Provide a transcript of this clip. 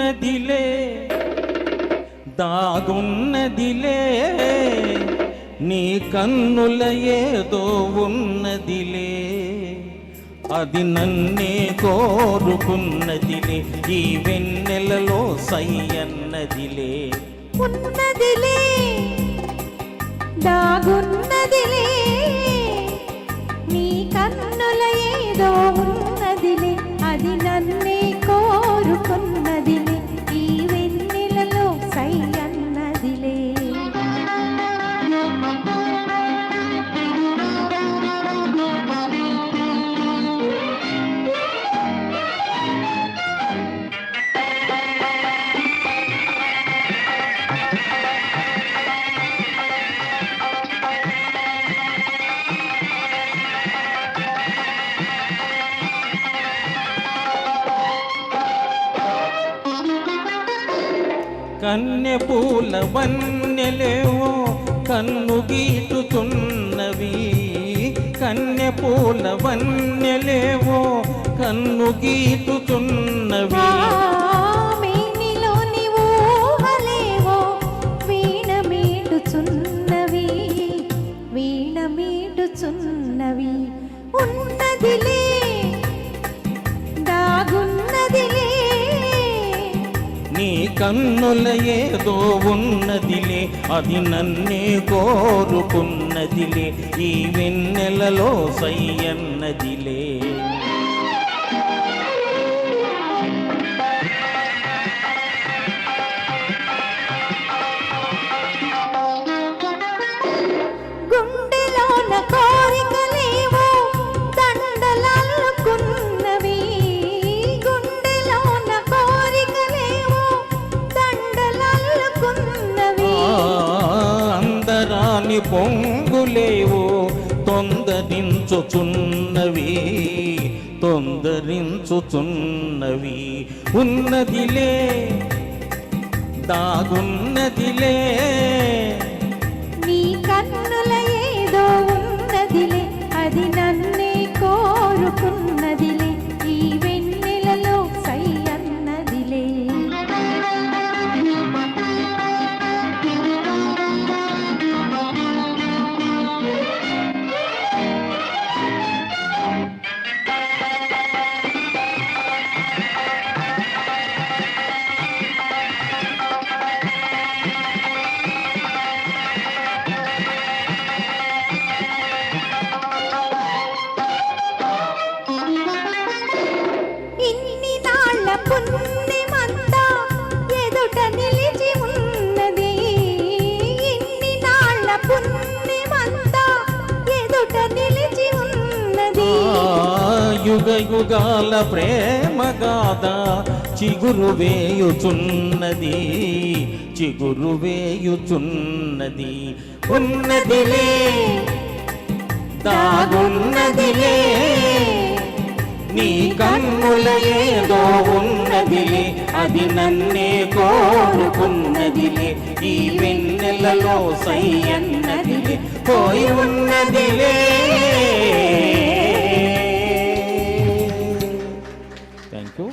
ఉన్నదిలే దాగున్నదిలే నీ కన్నుల ఏదో ఉన్నదిలే అది నన్నే కోరుకున్నదిలే ఈ వెన్నెలలో సయ్యన్నదిలే ఉన్నదిలే దాగున్నదిలే నీ కన్నుల ఏదో ఉన్నదిలే అది నన్నే కోరుకున్నదిలే ఈ వెన్నెలలో సయ్యన్నదిలే కన్నె పూల వన్నెలేవో కన్ను గీటుతున్నవి కన్నె పూల వన్నెలేవో కన్ను గీటుతున్నవి మేనిలోని ఊహలేవో వీణ మీటుచున్నవి వీణ మీటుచున్నవి ఉన్నదిలే దాగున్నదిలే నీ కన్నుల ఏదో ఉన్నదిలే అది నన్నే కోరుకున్నదిలే ఈ వెన్నెలలో సయ్యన్నదిలే గుండెలోన కోరికలేవో దండలల్లుకున్నవి గుండెలోన కోరికలేవో దండలల్లుకున్నవి అందరాని పొంగులేవో తొందరించుచున్నవి తొందరించుచున్నవి ఉన్నదిలే దాగున్నదిలే నీ కన్నుల ఏదో ఉన్నదిలే అది నన్నే కోరుకున్నదిలే ఈ వెన్నెలలో సయ్యన్నదిలే ఇన్ని నాళ్ళ పుణ్యమంతా ఎదుట నిలిచి ఉన్నది ఇన్ని నాళ్ళ పుణ్యమంతా ఎదుట నిలిచి ఉన్నది యుగ యుగాల ప్రేమ గాథ చిగురు వేయుచున్నది చిగురు వేయుచున్నది ఉన్నదిలే దాగున్నదిలే నీ కన్నుల ఏదో ఉన్నదిలే అది నన్నే కోరుకున్నదిలే ఈ వెన్నెలలో సయ్యన్నదిలే పోయి ఉన్నదిలే. Thank you.